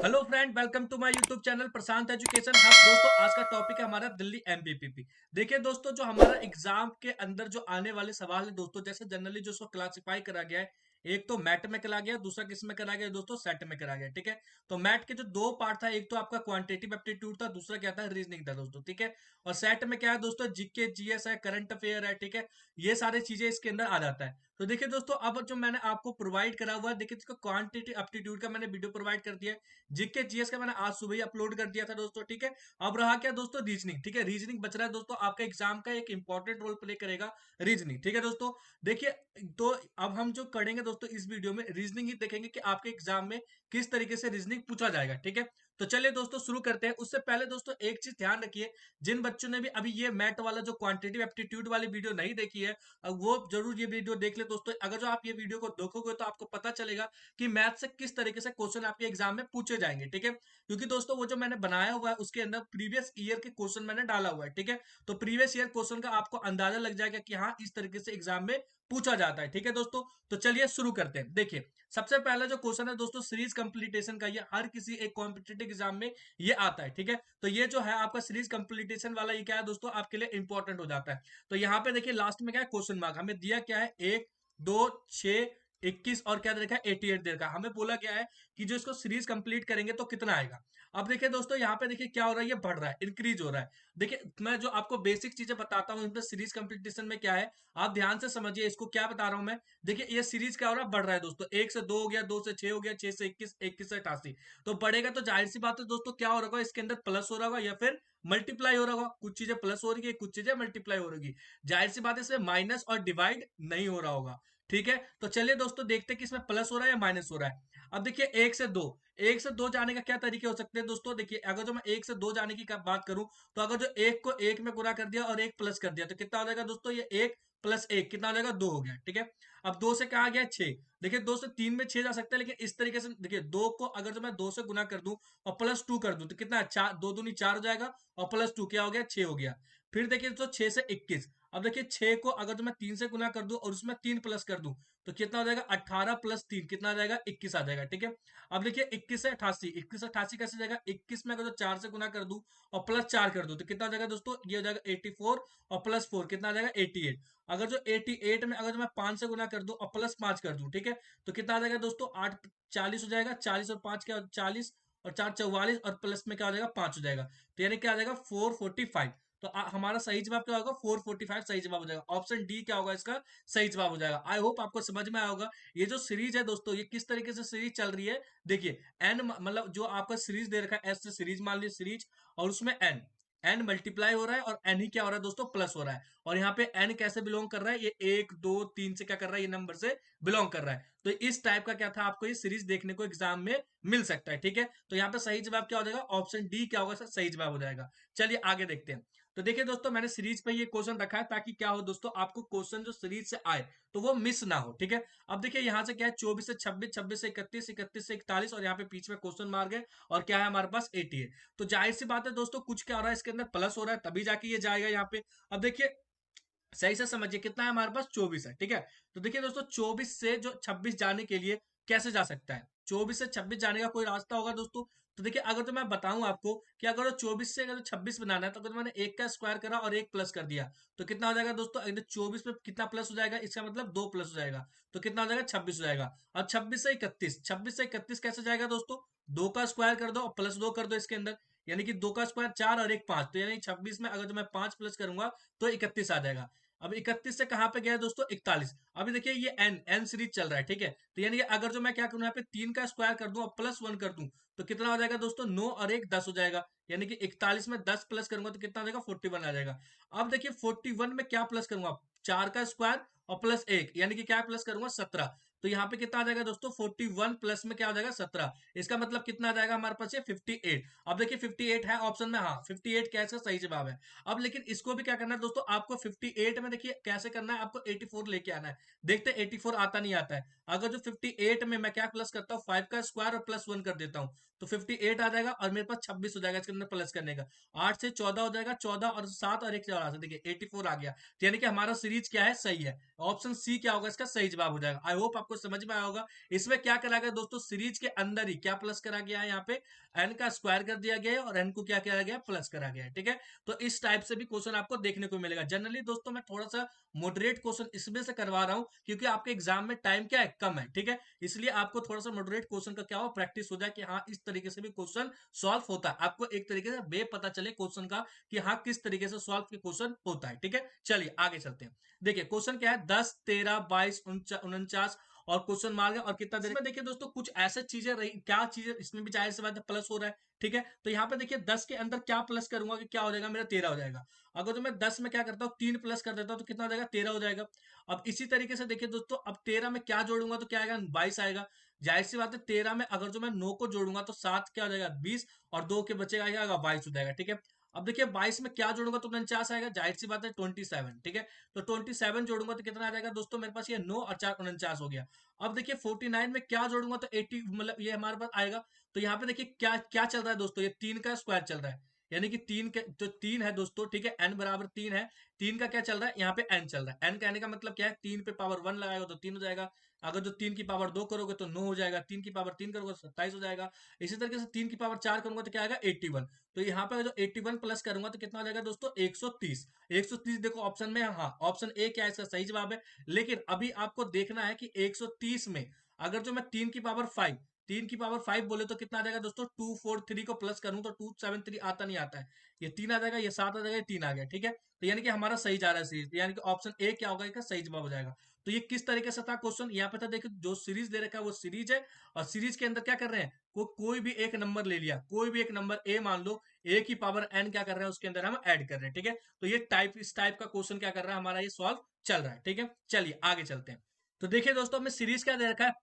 Hello friend, welcome to my YouTube channel Prashant education hub. दोस्तों, आज का टॉपिक है हमारा दिल्ली एमपीपीपी। देखिए दोस्तों, जो हमारा एग्जाम के अंदर जो आने वाले सवाल है दोस्तों, जैसे जनरली जो इसको क्लासिफाई करा गया है, एक तो मैट में करा गया, दूसरा किस में करा गया दोस्तों, सेट में करा गया। ठीक है, तो मैट के जो दो पार्ट था, एक तो आपका क्वांटिटेटिव एप्टीट्यूड था, दूसरा क्या था, रीजनिंग था दोस्तों। ठीक है, और सेट में क्या है दोस्तों, जीके जीएस है, करंट अफेयर है। ठीक है, ये सारी चीजें इसके अंदर आ जाता है। तो देखिए दोस्तों, अब जो मैंने आपको प्रोवाइड करा हुआ है, देखिए इसको क्वांटिटेटिव एप्टीट्यूड का मैंने वीडियो प्रोवाइड कर दिया है, जीके जीएस का मैंने आज सुबह ही अपलोड कर दिया था दोस्तों। ठीक है, अब रहा क्या दोस्तों, रीजनिंग। ठीक है, रीजनिंग बच रहा है दोस्तों, आपका एग्जाम का एक इंपॉर्टेंट रोल प्ले करेगा रीजनिंग। ठीक है दोस्तों, देखिए, तो अब हम जो करेंगे दोस्तों इस वीडियो में, रीजनिंग ही देखेंगे कि आपके एग्जाम में किस तरीके से रीजनिंग पूछा जाएगा। ठीक है, तो चलिए दोस्तों शुरू करते हैं। उससे पहले दोस्तों एक चीज ध्यान रखिए, जिन बच्चों ने भी अभी ये मैट वाला जो क्वांटिटेटिव एप्टीट्यूड वाली वीडियो नहीं देखी है, वो जरूर ये वीडियो देख ले दोस्तों। अगर जो आप ये वीडियो को देखोगे तो आपको पता चलेगा कि मैथ से किस तरीके से क्वेश्चन आपके एग्जाम में पूछे जाएंगे। ठीक है, क्योंकि दोस्तों वो जो मैंने बनाया हुआ है उसके अंदर प्रीवियस ईयर के क्वेश्चन मैंने डाला हुआ है। ठीक है, तो प्रीवियस ईयर क्वेश्चन का आपको अंदाजा लग जाएगा कि हाँ इस तरीके से एग्जाम में पूछा जाता है। ठीक है दोस्तों, तो चलिए शुरू करते हैं। देखिए, सबसे पहला जो क्वेश्चन है दोस्तों, सीरीज कंप्लीटेशन का, ये हर किसी एक कॉम्पिटेटिव एग्जाम में ये आता है। ठीक है, तो ये जो है आपका सीरीज कंप्लीटेशन वाला, ये क्या है दोस्तों, आपके लिए इंपॉर्टेंट हो जाता है। तो यहाँ पे देखिए लास्ट में क्या है, क्वेश्चन मार्क हमें दिया क्या है, 1, 2, 6, 21 और क्या दे रखा है, 88 दे रखा है। हमें बोला गया है कि जो इसको सीरीज कंप्लीट करेंगे तो कितना आएगा। अब देखिए दोस्तों, यहाँ पे देखिए क्या हो रहा है, ये बढ़ रहा है, इंक्रीज हो रहा है। देखिए, मैं जो आपको बेसिक चीजें बताता हूँ इसमें सीरीज कंप्लीटेशन में क्या है, आप ध्यान से समझिए इसको, क्या बता रहा हूं मैं। देखिए, ये सीरीज क्या हो रहा है, बढ़ रहा है दोस्तों। 1 से 2 हो गया, 2 से 6 हो गया, 6 से 21, 21 से 88। तो बढ़ेगा तो जाहिर सी बात है दोस्तों, क्या हो रहा होगा, इसके अंदर प्लस हो रहा होगा या फिर मल्टीप्लाई हो रहा होगा। कुछ चीजें प्लस हो रही है, कुछ चीजें मल्टीप्लाई हो रही है। जाहिर सी बात है इसमें माइनस और डिवाइड नहीं हो रहा होगा। ठीक है, तो चलिए दोस्तों देखते हैं कि इसमें प्लस हो रहा है या माइनस हो रहा है। अब देखिए, 1 से 2 जाने का क्या तरीके हो सकते हैं दोस्तों। देखिए, अगर जो मैं 1 से 2 जाने की बात करूं, तो अगर जो एक को एक में गुणा कर दिया और एक प्लस कर दिया, तो कितना हो जाएगा दोस्तों, ये 1 + 1 कितना हो जाएगा, 2 हो गया। ठीक है, अब 2 से कहा गया 6। देखिए, 2 से 3 में 6 जा सकता है, लेकिन इस तरीके से देखिए, 2 को अगर जो मैं 2 से गुना कर दूं और +2 कर दूं, तो कितना, 4, 2 दूनी 4 हो जाएगा और +2 क्या हो गया, 6 हो गया। फिर देखिए दोस्तों, 6 से 21। अब देखिए, 6 को अगर जो मैं 3 से गुना कर दूं और उसमें 3 प्लस कर दूं, तो कितना हो जाएगा, 18 + 3 कितना आ जाएगा, 21 आ जाएगा। ठीक है, अब देखिए 21 से 88 कैसे जाएगा, 21 में अगर जो 4 से गुना कर दूं और +4 कर दूं, तो कितना हो जाएगा दोस्तों, ये हो जाएगा 84 और +4 कितना आ जाएगा, 88। अगर जो 88 में अगर जो मैं 5 से गुना कर दूं और +5 कर दूं, ठीक है, तो कितना आ जाएगा दोस्तों, 8 40 हो जाएगा। 40 और 5 क्या, 40 और 4 44 और प्लस में क्या हो जाएगा, 5 हो जाएगा। तो यानी क्या आ जाएगा, 445। तो हमारा सही जवाब क्या होगा, 445 सही जवाब हो जाएगा। ऑप्शन डी क्या होगा इसका, सही जवाब हो जाएगा। आई होप आपको समझ में आया होगा। ये जो सीरीज है दोस्तों, ये किस तरीके से सीरीज चल रही है। देखिए, एन मतलब जो आपका सीरीज दे रखा है, एस से सीरीज मान लीजिए सीरीज, और उसमें एन एन मल्टीप्लाई हो रहा है और एन ही क्या हो रहा है दोस्तों, प्लस हो रहा है। और यहाँ पे एन कैसे बिलोंग कर रहा है, ये 1, 2, 3 से क्या कर रहा है, ये नंबर से बिलोंग कर रहा है। तो इस टाइप का क्या था, आपको ये सीरीज देखने को एग्जाम में मिल सकता है। ठीक है, तो यहाँ पे सही जवाब क्या हो जाएगा, ऑप्शन डी क्या होगा सर, सही जवाब हो जाएगा। चलिए आगे देखते हैं। तो देखिए दोस्तों, मैंने सीरीज पे ये क्वेश्चन रखा है ताकि क्या हो दोस्तों, आपको क्वेश्चन जो सीरीज से आए तो वो मिस ना हो। ठीक है, अब देखिए यहाँ से क्या है, 24 से 26, 26 से 31, 31 से 41, और यहाँ पे बीच में क्वेश्चन मार्क है, और क्या है हमारे पास 80 है। तो जाहिर सी बात है दोस्तों, कुछ क्या हो रहा है, इसके अंदर प्लस हो रहा है, तभी जाके ये जाएगा यहाँ पे। अब देखिए, सही से समझिए, कितना है हमारे पास, 24 है। ठीक है, तो देखिए दोस्तों, 24 से जो 26 जाने के लिए कैसे जा सकता है, 24 से 26 जाने का कोई रास्ता होगा दोस्तों। तो देखिए, अगर तो मैं बताऊं आपको कि अगर 24 से अगर 26 बनाना है, तो अगर मैंने एक का स्क्वायर करा और एक प्लस कर दिया, तो कितना हो जाएगा दोस्तों, अगर 24 में कितना प्लस हो जाएगा, इसका मतलब 2 प्लस हो जाएगा, तो कितना हो जाएगा, 26 हो जाएगा। और 26 से 31 कैसे जाएगा दोस्तों, 2 का स्क्वायर कर दो और +2 कर दो इसके अंदर, यानी कि 2 का स्क्वायर 4 और एक 5, तो यानी 26 में अगर जो मैं 5 प्लस करूंगा तो 31 आ जाएगा। अब 31 से कहां पे गया दोस्तों, 41। अभी देखिए, ये एन एन सीरीज चल रहा है। ठीक है, तो यानी कि अगर जो मैं क्या करूं, यहाँ पे 3 का स्क्वायर कर दूं और +1 कर दूं, तो कितना हो जाएगा दोस्तों, 9 और एक 10 हो जाएगा। यानी कि 41 में 10 प्लस करूंगा तो कितना आ जाएगा, 41 आ जाएगा। अब देखिए, 41 में क्या प्लस करूंगा, 4 का स्क्वायर और +1, यानी कि क्या प्लस करूंगा, 17। तो यहाँ पे कितना आ जाएगा दोस्तों, 41 प्लस में क्या हो जाएगा, 17। इसका मतलब कितना आ जाएगा हमारे पास, ये 58। अब देखिए 58 है ऑप्शन में, हाँ 58 क्या इसका सही जवाब है। अब लेकिन इसको भी क्या करना है दोस्तों, आपको 58 में देखिए कैसे करना है, आपको 84 लेके आना है। देखते 84 आता नहीं आता है। अगर जो 58 में मैं क्या प्लस करता हूँ, 5 का स्क्वायर और +1 कर देता हूँ, तो 58 आ जाएगा और मेरे पास 26 हो जाएगा इसके अंदर प्लस करने का। 8 से 14 हो जाएगा, 14 और 7 और एक 14 से देखिए 84 आ गया। तो यानी कि हमारा सीरीज क्या है, सही है। ऑप्शन सी क्या होगा इसका सही जवाब हो जाएगा। आई होप आपको आपको समझ में आया होगा। इसमें क्या करा गया दोस्तों, सीरीज के अंदर ही क्या प्लस करा गया है, यहाँ पे एन का स्क्वायर कर दिया गया है और एन को क्या करा गया, प्लस करा गया है। ठीक है, तो इस टाइप से भी क्वेश्चन आपको देखने को मिलेगा। जनरली दोस्तों मैं थोड़ा सा मॉडरेट क्वेश्चन इसमें से करवा रहा हूं क्योंकि आपके एग्जाम में टाइम क्या है, कम है। ठीक है, इसलिए आपको थोड़ा सा मॉडरेट क्वेश्चन का क्या हो, प्रैक्टिस हो जाए कि हाँ इस तरीके से भी क्वेश्चन सॉल्व होता है, आपको एक तरीके से वे पता चले क्वेश्चन का कि हाँ किस तरीके से सॉल्व के क्वेश्चन होता है। ठीक है, चलिए आगे चलते हैं। देखिए क्वेश्चन क्या है, 10 13 22 49 और क्वेश्चन मार्क है और कितना देर में। देखिए दोस्तों कुछ ऐसे चीजें रही, क्या चीजें इसमें भी जाहिर सी बात है प्लस हो रहा है। ठीक है, तो यहाँ पे देखिए 10 के अंदर क्या प्लस करूंगा कि क्या हो जाएगा, मेरा 13 हो जाएगा। अगर तो मैं 10 में क्या करता हूँ, 3 प्लस कर देता हूँ तो कितना हो जाएगा, 13 हो जाएगा। अब इसी तरीके से देखिए दोस्तों, अब 13 में क्या जोड़ूंगा तो क्या आएगा, 22 आएगा। जाहिर सी बात है 13 में अगर जो मैं 9 को जोड़ूंगा तो 7 क्या हो जाएगा, 20 और 2 के बचेगा आएगा 22 हो जाएगा। ठीक है, अब देखिए 22 में क्या जोड़ूंगा तो 49 आएगा, जाहिर सी बात है 27। ठीक है, तो 27 जोड़ूंगा तो कितना आ जाएगा दोस्तों, मेरे पास ये 9 और 4 49 हो गया। अब देखिए 49 में क्या जोड़ूंगा तो 80, मतलब ये हमारे पास आएगा। तो यहाँ पे देखिए क्या क्या चल रहा है दोस्तों, ये 3 का स्क्वायर चल रहा है, यानी कि 3 के तो 3 है दोस्तों। ठीक है, n बराबर 3 है, 3 का क्या चल रहा है, यहाँ पे n चल रहा है। n कहने का मतलब क्या है, 3 पे पावर 1 लगाएगा तो 3 हो जाएगा। अगर जो 3 की पावर 2 करोगे तो 9 हो जाएगा, 3 की पावर 3 करोगे तो 27 हो जाएगा। इसी तरीके से 3 की पावर 4 करूंगा तो क्या आएगा, 81। तो यहाँ पे जो 81 प्लस करूंगा तो कितना हो जाएगा दोस्तों, 130। 130 देखो ऑप्शन में, हाँ ऑप्शन ए क्या है इसका सही जवाब है। लेकिन अभी आपको देखना है कि 130 में अगर जो मैं 3 की पावर 5, 3 की पावर 5 बोले तो कितना आ जाएगा दोस्तों, 243 को प्लस करूं तो 273 आता नहीं आता है, ये 3 आ जाएगा, ये 7 आ जाएगा, ये 3 आ गया। ठीक है, तो यानी कि हमारा सही जा रहा है सीरीज, यानी कि ऑप्शन ए क्या होगा, इसका सही जवाब हो जाएगा। तो ये किस तरीके से था क्वेश्चन, यहाँ पे था देखिए जो सीरीज दे रखा है वो सीरीज है, और सीरीज के अंदर क्या कर रहे हैं, कोई भी एक नंबर ले लिया, कोई भी एक नंबर ए मान लो, ए की पावर एन क्या कर रहे हैं उसके अंदर हम ऐड कर रहे हैं। ठीक है, तो ये टाइप, इस टाइप का क्वेश्चन क्या कर रहा है हमारा, ये सॉल्व चल रहा है। ठीक है, चलिए आगे चलते हैं। तो देखिए दोस्तों हमें सीरीज क्या दे रखा है,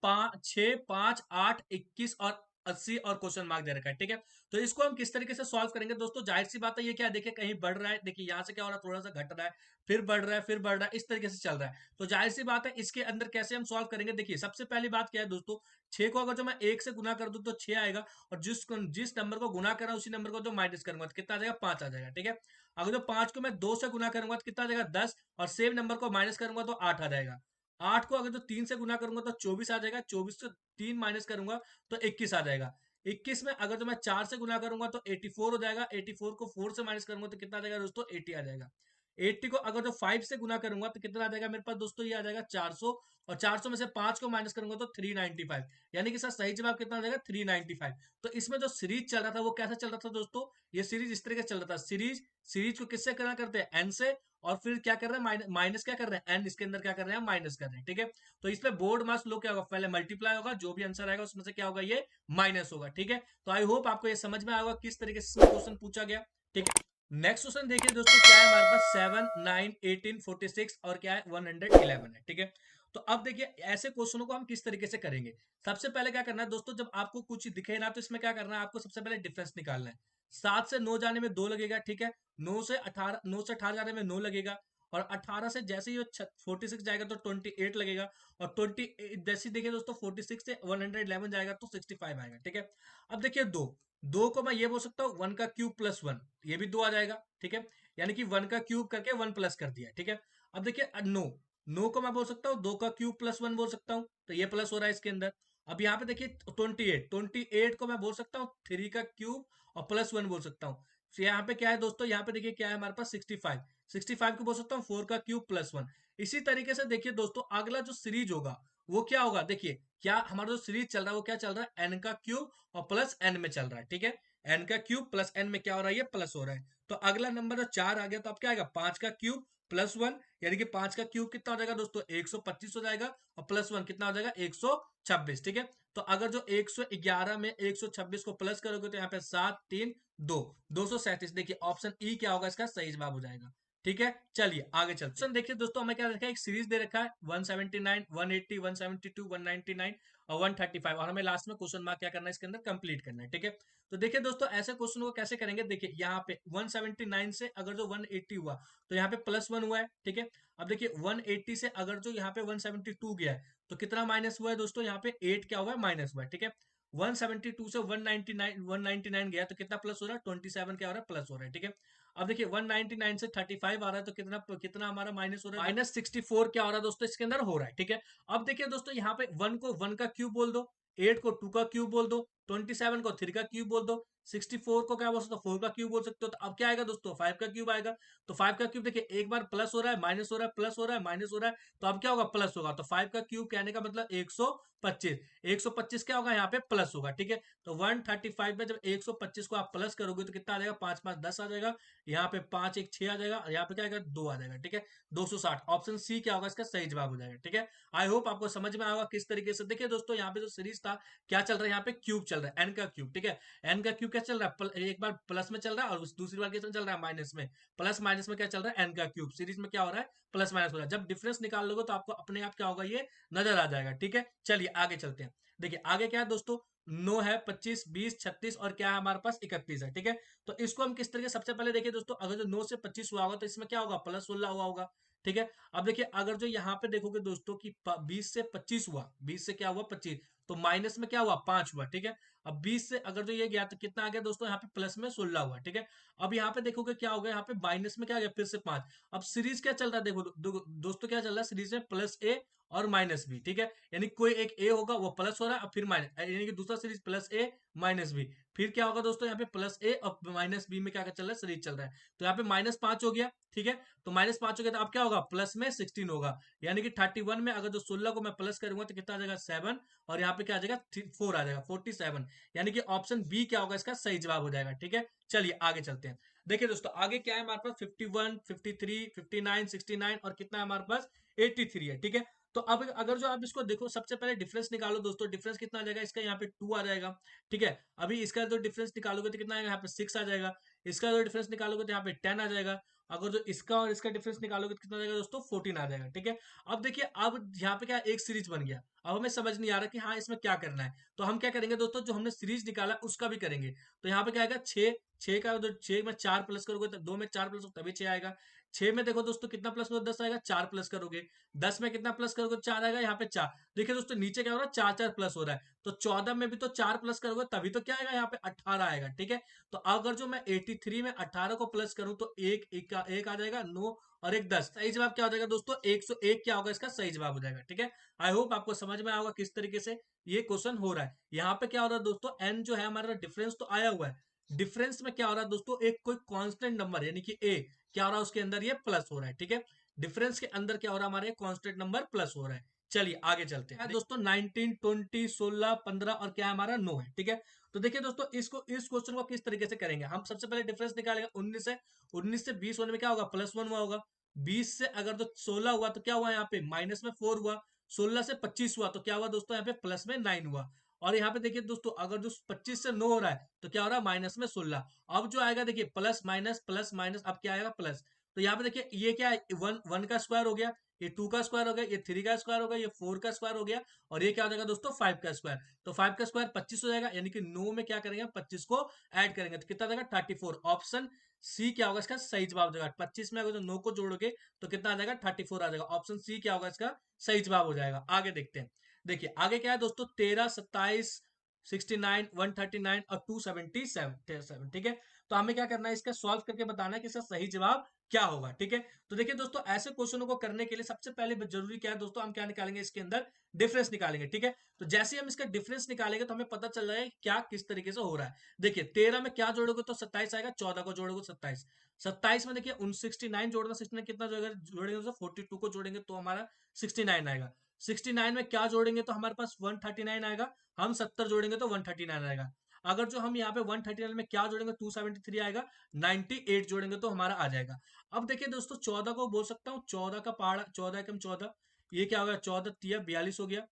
6 5 8 21 और 80 और क्वेश्चन मार्क दे रखा है। ठीक है, तो इसको हम किस तरीके से सॉल्व करेंगे दोस्तों, जाहिर सी बात है ये क्या, देखिए कहीं बढ़ रहा है, देखिए यहां से क्या हो रहा है, थोड़ा सा घट रहा है, फिर बढ़ रहा है, फिर बढ़ रहा है, इस तरीके से चल रहा है। तो जाहिर सी बात है इसके अंदर कैसे हम सॉल्व करेंगे, देखिए सबसे पहली बात क्या है दोस्तों, 6 को अगर जो मैं 1 से गुना कर दूं तो 6 आएगा, और जिस नंबर को गुना कर रहा हूं उसी नंबर को जो माइनस करूंगा तो कितना आ जाएगा, 5 आ जाएगा। ठीक है, अगर जो 5 को मैं 2 से गुना करूंगा तो कितना आ जाएगा, 10, और सेम नंबर को माइनस करूंगा तो 8 आ जाएगा। 8 को अगर तो 3 से गुना करूंगा तो 24 आ जाएगा, 24 से 3 माइनस करूंगा तो 21 आ जाएगा। 21 में अगर तो मैं 4 से गुना करूंगा तो 84 हो जाएगा, 84 को 4 से माइनस करूंगा तो कितना आ जाएगा दोस्तों, 80 आ जाएगा। 80 को अगर तो 5 से गुना करूंगा तो कितना आ जाएगा मेरे पास दोस्तों, ये आ जाएगा 400, और 400 में से 5 को माइनस करूंगा तो 395, यानी कि सर सही जवाब कितना आ जाएगा, 395। तो इसमें जो सीरीज चल रहा था वो कैसा चल रहा था दोस्तों, ये सीरीज इस तरीके से चल रहा था, सीरीज सीरीज को किससे करना करते हैं, एन से, और फिर क्या कर रहे हैं, माइनस क्या कर रहे हैं, एन इसके अंदर क्या कर रहे हैं, माइनस कर रहे हैं। ठीक है, तो इसमें बोर्ड मास लो क्या होगा, पहले मल्टीप्लाई होगा, जो भी आंसर आएगा उसमें से क्या होगा, ये माइनस होगा। ठीक है, तो आई होप आपको ये समझ में आएगा किस तरीके से क्वेश्चन पूछा गया। ठीक है, नेक्स्ट क्वेश्चन देखिए दोस्तों, क्या है हमारे पास, 7 9 18 46 और क्या है 111 है। ठीक है, तो अब देखिए ऐसे क्वेश्चनों को हम किस तरीके से करेंगे। सबसे पहले क्या करना है दोस्तों, जब आपको कुछ दिखे ना तो इसमें क्या करना है, आपको सबसे पहले डिफरेंस निकालना है। 7 से 9 जाने में 2 लगेगा। ठीक है, 9 से 18 जाने में 9 लगेगा, और 18 से जैसे ही 46 जाएगा तो 28 लगेगा, और 20 जैसे देखिए दोस्तों 46 से 111 जाएगा तो 65 आएगा। ठीक है, अब देखिए दो दो को मैं ये बोल सकता हूँ 1 का क्यूब प्लस 1, ये भी 2 आ जाएगा। ठीक है, यानी कि 1 का क्यूब करके 1 प्लस कर दिया। ठीक है, अब देखिए 9, 9 को मैं बोल सकता हूँ 2 का क्यूब प्लस 1 बोल सकता हूँ, तो ये प्लस हो रहा है इसके अंदर। अब यहाँ पे देखिए 28 को मैं बोल सकता हूँ 3 का क्यूब और प्लस 1 बोल सकता हूँ। तो यहाँ पे क्या है दोस्तों, यहाँ पे देखिए क्या है हमारे पास 65, 65 को बोल सकता हूँ 4 का क्यूब प्लस 1। इसी तरीके से देखिए दोस्तों अगला जो सीरीज होगा वो क्या होगा, देखिए क्या हमारा जो सीरीज चल रहा है वो क्या चल रहा है, एन का क्यूब और प्लस एन में चल रहा है। ठीक है, एन का क्यूब प्लस एन में क्या हो रहा है, ये प्लस हो रहा है। तो अगला नंबर जो 4 आ गया तो अब क्या आएगा, 5 का क्यूब प्लस 1, यानी कि 5 का क्यूब कितना हो जाएगा दोस्तों, 125 हो जाएगा, और प्लस 1 कितना हो जाएगा, 126। ठीक है, तो अगर जो 111 में 126 को प्लस करोगे तो यहाँ पे 7 3 2 237, देखिए ऑप्शन ई क्या होगा, इसका सही जवाब हो जाएगा। ठीक है, चलिए आगे चलते हैं। देखिए दोस्तों हमें क्या रखा है, एक सीरीज दे रखा है 179 180 172 199 और 135, और हमें लास्ट में क्वेश्चन मार्क क्या करना है, इसके अंदर कंप्लीट करना है। ठीक है, तो देखिए दोस्तों ऐसे क्वेश्चन को कैसे करेंगे, देखिए यहाँ पे 179 से अगर जो 180 हुआ तो यहाँ पे प्लस 1 हुआ है। ठीक है, अब देखिए 180 से अगर जो यहाँ पे 172 गया है तो कितना माइनस हुआ है दोस्तों, यहाँ पे 8 क्या हुआ है, माइनस हुआ है। ठीक है, 172 से 199 गया तो कितना प्लस हो रहा है, 27 क्या हो रहा है, प्लस हो रहा है। ठीक है, अब देखिए 199 से 35 आ रहा है तो कितना कितना हमारा माइनस हो रहा है, -64 क्या हो रहा है दोस्तों इसके अंदर हो रहा है। ठीक है, अब देखिए दोस्तों यहाँ पे 1 को 1 का क्यूब बोल दो, 8 को 2 का क्यूब बोल दो, 27 को 3 का क्यूब बोल दो, 64 को क्या बोल सकते हो 4 का क्यूब बोल सकते हो। तो अब क्या आएगा दोस्तों 5 का क्यूब आएगा। तो 5 का क्यूब देखिए एक बार प्लस हो रहा है, माइनस हो रहा है, प्लस हो रहा है, माइनस हो रहा है, तो अब क्या होगा प्लस होगा। तो 5 का क्यूब कहने का मतलब 125, 125 क्या होगा यहाँ पे प्लस होगा। ठीक है, तो 135 में जब 125 को आप प्लस करोगे तो कितना आ जाएगा, 5 5 10 आ जाएगा, यहाँ पे 5 1 6 आ जाएगा, यहाँ पे क्या आएगा 2 आ जाएगा। ठीक है, 260 ऑप्शन सी क्या होगा इसका सही जवाब हो जाएगा। ठीक है, आई होप आपको समझ में आएगा किस तरीके से। देखिए दोस्तों यहाँ पे जो सीरीज था क्या चल रहा है, यहाँ पे क्यूब चल रहा है, एन का क्यूब। ठीक है, एन का क्यूब क्या चल रहा है, एक बार प्लस में चल रहा है और दूसरी बार क्या चल रहा है माइनस में। प्लस माइनस में क्या चल रहा है, एन का क्यूब। सीरीज में क्या हो रहा है, प्लस माइनस हो रहा है। जब डिफरेंस निकाल लोगे तो आपको अपने आप क्या होगा ये नजर आ जाएगा। ठीक है, चलिए आगे चलते हैं। देखिए आगे क्या है दोस्तों, 9 है, 25 20 36 और क्या है हमारे पास 31 है। ठीक है, तो इसको हम किस तरीके सबसे पहले देखिए दोस्तों, अगर जो 9 से 25 हुआ होगा तो इसमें क्या होगा प्लस 16 हुआ होगा। ठीक है, अब देखिए अगर जो यहाँ पे देखोगे दोस्तों कि 20 से 25 हुआ, 20 से क्या हुआ 25, तो माइनस में क्या हुआ 5 हुआ। ठीक है, अब 20 से अगर जो ये गया तो कितना आ गया दोस्तों, यहाँ पे प्लस में 16 हुआ। ठीक है, अब यहाँ पे देखोगे क्या होगा, यहाँ पे माइनस में क्या आ गया फिर से 5। अब सीरीज क्या चल रहा है देखो दोस्तों, क्या चल रहा है सीरीज में प्लस ए और माइनस बी। ठीक है, यानी कोई एक ए होगा वो प्लस हो रहा है और फिर माइनस, यानी कि दूसरा सीरीज प्लस ए माइनस बी। फिर क्या होगा दोस्तों, यहाँ पे प्लस ए और माइनस बी में क्या चल रहा है सीरीज चल रहा है। तो यहाँ पे -5 हो गया। ठीक है, तो -5 हो गया तो अब क्या होगा प्लस में 16 होगा, यानी कि 31 में अगर जो 16 को मैं प्लस करूंगा तो कितना आ जाएगा 7, और यहाँ पे क्या आ जाएगा 4 आ जाएगा 47, यानी कि ऑप्शन बी क्या होगा इसका सही जवाब हो जाएगा। ठीक है, चलिए आगे चलते हैं। देखिए दोस्तों आगे क्या है हमारे पास 51 53 59 69 और कितना है हमारे पास 83 है। ठीक है, तो अब अगर जो आप इसको देखो सबसे पहले डिफरेंस निकालो दोस्तों, डिफरेंस कितना आ जाएगा इसका, यहाँ पे 2 आ जाएगा। ठीक है, अभी इसका जो डिफरेंस निकालोगे तो कितना आएगा, यहाँ पे 6 आ जाएगा। इसका जो डिफरेंस निकालोगे तो यहाँ पे 10 आ जाएगा। अगर जो इसका और इसका डिफरेंस निकालोगे तो कितना आ जाएगा दोस्तों 14 आ जाएगा। ठीक है, अब देखिए अब यहाँ पे क्या एक सीरीज बन गया। अब हमें समझ नहीं आ रहा कि हाँ इसमें क्या करना है, तो हम क्या करेंगे दोस्तों, जो हमने सीरीज निकाला उसका भी करेंगे। तो यहाँ पे क्या आएगा 6, 6 का 6 में 4 प्लस करोगे तो 2 में 4 प्लस तभी 6 आएगा। 6 में देखो दोस्तों कितना प्लस करोगे 10 आएगा, 4 प्लस करोगे 10 में कितना प्लस करोगे 4 आएगा, यहाँ पे 4। देखिए दोस्तों नीचे क्या हो रहा है 4 4 प्लस हो रहा है, तो 14 में भी तो 4 प्लस करोगे तभी तो क्या आएगा यहाँ पे 18 आएगा। ठीक है, तो अगर जो मैं 83 में 18 को प्लस करूं तो एक आ जाएगा 9 और एक 10, सही जवाब क्या हो जाएगा दोस्तों 101 क्या होगा इसका सही जवाब हो जाएगा। ठीक है, आई होप आपको समझ में आएगा किस तरीके से ये क्वेश्चन हो रहा है। यहाँ पे क्या हो रहा है दोस्तों, एन जो है हमारा डिफरेंस तो आया हुआ है, डिफरेंस में क्या हो रहा है दोस्तों, एक कोई कांस्टेंट नंबर यानी कि ए क्या हो रहा है उसके अंदर ये प्लस हो रहा है। ठीक है, डिफरेंस के अंदर क्या हो रहा है हमारे कांस्टेंट नंबर प्लस हो रहा है। चलिए आगे चलते हैं दोस्तों, 19 20 16 15 और क्या हमारा 9 है। ठीक है, तो देखिए दोस्तों इसको इस क्वेश्चन को किस तरीके से करेंगे, हम सबसे पहले डिफरेंस निकालेंगे 19 से 20 होने में क्या होगा +1 हुआ होगा। 20 से अगर तो 16 हुआ तो क्या हुआ यहाँ पे माइनस में 4 हुआ। 16 से 25 हुआ तो क्या हुआ दोस्तों यहाँ पे प्लस में 9 हुआ। और यहाँ पे देखिए दोस्तों अगर जो 25 से 9 हो रहा है तो क्या हो रहा है माइनस में 16। अब जो आएगा देखिए प्लस माइनस अब क्या आएगा प्लस। तो यहाँ पे देखिए ये क्या है 1 का स्क्वायर हो गया, ये 2 का स्क्वायर हो गया, ये 3 का स्क्वायर हो गया, ये 4 का स्क्वायर हो गया, और ये क्या हो जाएगा दोस्तों 5 का स्क्वायर। तो 5 का स्क्वायर 25 हो जाएगा, यानी कि 9 में क्या करेंगे 25 को ऐड करेंगे तो कितना आ जाएगा 34। ऑप्शन सी क्या होगा इसका सही जवाब हो जाएगा। 25 में अगर 9 को जोड़ोगे तो कितना आ जाएगा 34 आ जाएगा। ऑप्शन सी क्या होगा इसका सही जवाब हो जाएगा। आगे देखते हैं। देखिए आगे क्या है दोस्तों 13 27 69 139 और 277। ठीक है, तो हमें क्या करना है इसका सॉल्व करके बताना है कि इसका सही जवाब क्या होगा। ठीक है, तो देखिए दोस्तों ऐसे क्वेश्चनों को करने के लिए सबसे पहले जरूरी क्या है दोस्तों, हम क्या निकालेंगे इसके अंदर डिफरेंस निकालेंगे। ठीक है, तो जैसे ही हम इसका डिफरेंस निकालेंगे तो हमें पता चल जाएगा क्या किस तरीके से हो रहा है। देखिए 13 में क्या जोड़ोगे तो 27 आएगा, 14 को जोड़ोगे 27, 27 में देखिए 69 जोड़ना, 69 कितना जोड़ेंगे तो 42 को जोड़ेंगे तो हमारा 69 आएगा। 69 में क्या जोड़ेंगे तो हमारे पास 139 आएगा, हम 70 जोड़ेंगे तो 139 आएगा। अगर जो हम यहाँ पे 139 में क्या जोड़ेंगे 273 आएगा, 98 जोड़ेंगे तो हमारा आ जाएगा। अब देखिए दोस्तों 14 को बोल सकता हूँ 14 का पहाड़ा 14 एकम 14, ये क्या हो गया 14 तिया 42 हो गया।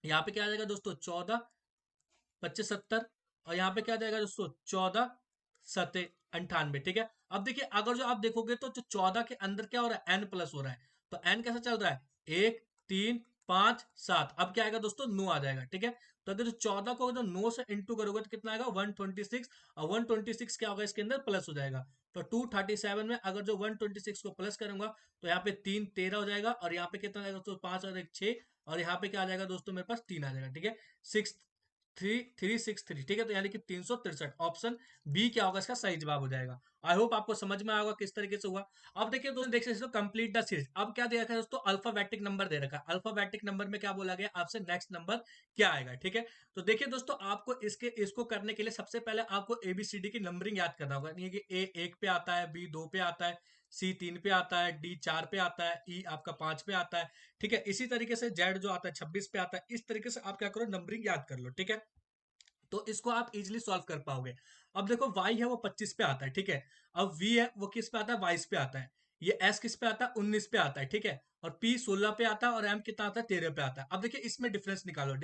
यहाँ पे क्या आ जाएगा दोस्तों 14 25 70, और यहाँ पे क्या आ जाएगा दोस्तों 14 सते 98। ठीक है, अब देखिए अगर जो आप देखोगे तो जो 14 के अंदर क्या हो रहा है एन प्लस हो रहा है, तो एन कैसा चल रहा है 1 3 5 7, अब क्या आएगा दोस्तों 9 आ जाएगा। ठीक है, तो अगर जो 14 को जो 9 से इंटू करोगे तो कितना आएगा 126, और 126 क्या होगा इसके अंदर प्लस हो जाएगा। तो 237 में अगर जो 126 को प्लस करूंगा तो यहाँ पे 3 13 हो जाएगा, और यहाँ पे कितना आएगा दोस्तों 5 और 1 6, और यहाँ पे क्या आ जाएगा दोस्तों मेरे पास 3 आ जाएगा। ठीक है, 6 363, ठीक है, तो यानी कि 363, ऑप्शन बी क्या होगा इसका सही जवाब हो जाएगा। आई होप आपको समझ में आएगा किस तरीके से हुआ। अब देखिए दोस्तों, देख सकते हो कंप्लीट द सीरीज। अब क्या दे रखा है दोस्तों, अल्फाबेटिक नंबर दे रखा है। अल्फाबेटिक नंबर में क्या बोला गया आपसे, नेक्स्ट नंबर क्या आएगा, ठीक है। तो देखिए दोस्तों, आपको इसको करने के लिए सबसे पहले आपको एबीसीडी की नंबरिंग याद करना होगा। नहीं कि ए 1 पे आता है, बी 2 पे आता है, सी 3 पे आता है, डी 4 पे आता है, ई आपका 5 पे आता है, ठीक है। इसी तरीके से जेड जो आता है 26 पे आता है। इस तरीके से आप क्या करो, नंबरिंग याद कर लो, ठीक है। तो इसको आप इजीली सॉल्व कर पाओगे। अब देखो y है वो 25 पे आता है, ठीक है। अब v है वो किस पे आता है, 22 पे आता है। ये s किस पे आता है, 19 पे आता है, ठीक है। और p 16 पे आता है, और m कितना आता है, 13 पे आता है। अब देखिए इसमें डिफरेंस निकालो,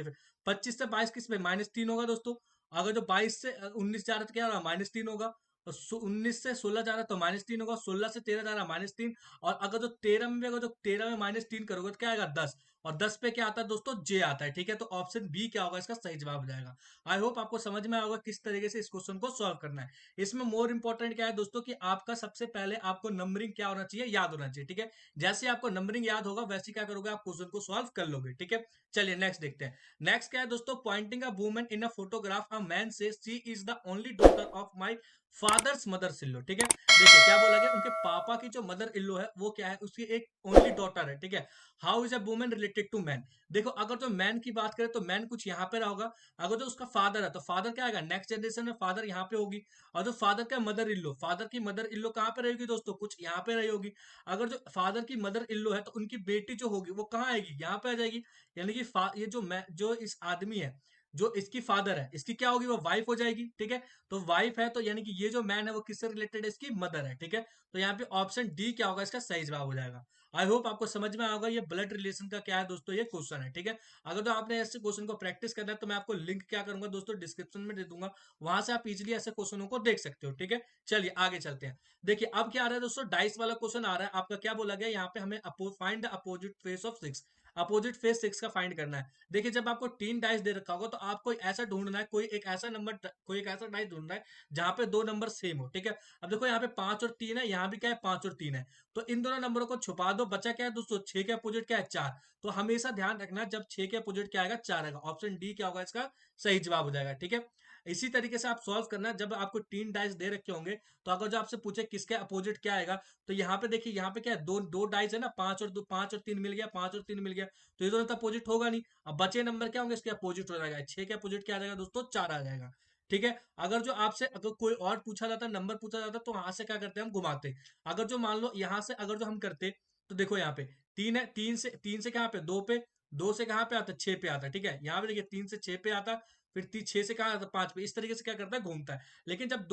25 से 22 किस पे, -3 होगा दोस्तों। अगर जो 22 से 19 जा रहा है तो क्या होगा, -3 होगा। और 19 से 16 जा रहा है तो -3 होगा, 16 से 13 जा रहा है -3। और अगर जो 13 में, अगर जो 13 में -3 करोगे तो क्या आएगा, 10। और 10 पे क्या आता है दोस्तों, जे आता है, ठीक है। तो ऑप्शन बी क्या होगा इसका सही जवाब हो जाएगा। आई होप आपको समझ में आएगा किस तरीके से इस क्वेश्चन को सॉल्व करना है। इसमें मोर इंपॉर्टेंट क्या है दोस्तों, कि आपका सबसे पहले आपको नंबरिंग क्या होना चाहिए, याद होना चाहिए, ठीक है। जैसे आपको नंबरिंग याद होगा वैसे क्या करोगे, आप क्वेश्चन को सॉल्व कर लोगे, ठीक है। चलिए नेक्स्ट देखते हैं। नेक्स्ट क्या है दोस्तों, pointing a woman in a photograph, a man says she is the only daughter of my father's mother इल्लो, ठीक है। देखिए क्या बोला गया, उनके पापा की जो मदर इल्लो है वो क्या है, उसकी एक ओनली डॉटर है, ठीक है। How is a woman related to man. देखो अगर जो मैन की बात करें तो मैन कुछ यहाँ पे रहा होगा। अगर जो उसका फादर है तो फादर क्या आएगा, नेक्स्ट जनरेशन में फादर यहाँ पे होगी। और जो फादर का मदर इल्लो, फादर की मदर इल्लो कहाँ पे रहेगी दोस्तों, कुछ यहाँ पे रही होगी। अगर जो फादर की मदर इल्लो है तो उनकी बेटी जो होगी वो कहाँ आएगी, यहाँ पे आ जाएगी। यानी कि ये जो इस आदमी है, जो इसकी फादर है, इसकी क्या होगी, वो वाइफ हो जाएगी, ठीक है। तो वाइफ है तो यानी कि ये जो मैन है वो किससे रिलेटेड है, इसकी मदर है, ठीक है। तो यहाँ पे ऑप्शन डी क्या होगा इसका सही जवाब हो जाएगा। आई होप आपको समझ में आएगा ये ब्लड रिलेशन का क्या है दोस्तों, ये क्वेश्चन है, ठीक है। अगर तो आपने ऐसे क्वेश्चन को प्रैक्टिस करना है तो मैं आपको लिंक क्या करूंगा दोस्तों, डिस्क्रिप्शन में दे दूंगा। वहां से आप इजीली ऐसे क्वेश्चनों को देख सकते हो, ठीक है। चलिए आगे चलते हैं। देखिए अब क्या आ रहा है दोस्तों, डाइस वाला क्वेश्चन आ रहा है आपका। क्या बोला गया यहाँ पे, हमें find the opposite face of 6। Opposite face 6 का फाइंड करना है। देखिए जब आपको 3 डाइस दे रखा होगा तो आपको ऐसा ढूंढना है, कोई एक ऐसा डाइस ढूंढना है जहां पे दो नंबर सेम हो, ठीक है। अब देखो यहाँ पे 5 और 3 है, यहाँ भी क्या है 5 और 3 है। तो इन दोनों नंबरों को छुपा दो, बचा क्या है दोस्तों, 6 के अपोजिट क्या है, 4। तो हमेशा ध्यान रखना जब 6 के अपोजिट क्या आएगा, 4 आएगा। ऑप्शन डी क्या होगा इसका सही जवाब हो जाएगा, ठीक है। इसी तरीके से आप सॉल्व करना, जब आपको 3 डाइस दे रखे होंगे तो अगर जो आपसे पूछे किसके अपोजिट क्या आएगा, तो यहाँ पे देखिए यहाँ पे क्या है, दो दो डाइस है ना, 5 और 3 मिल गया, 5 और 3 मिल गया। तो ये दोनों तो अपोजिट होगा नहीं। अब बचे नंबर क्या होंगे, इसके अपोजिट हो जाएगा। 6 के अपोजिट क्या आ जाएगा दोस्तों, 4 आ जाएगा, ठीक है। अगर जो आपसे अगर कोई और पूछा जाता, नंबर पूछा जाता, तो वहां से क्या करते हैं हम, घुमाते। अगर जो मान लो यहाँ से अगर जो हम करते, तो देखो यहाँ पे 3 है, 3 से कहाँ पे, 2 पे, 2 से कहाँ पे आता, 6 पे आता, ठीक है। यहाँ पे देखिए 3 से 6 पे आता, फिर 6 से कहाँ आता, 5 पे। इस तरीके से क्या करता है, घूमता है। लेकिन जब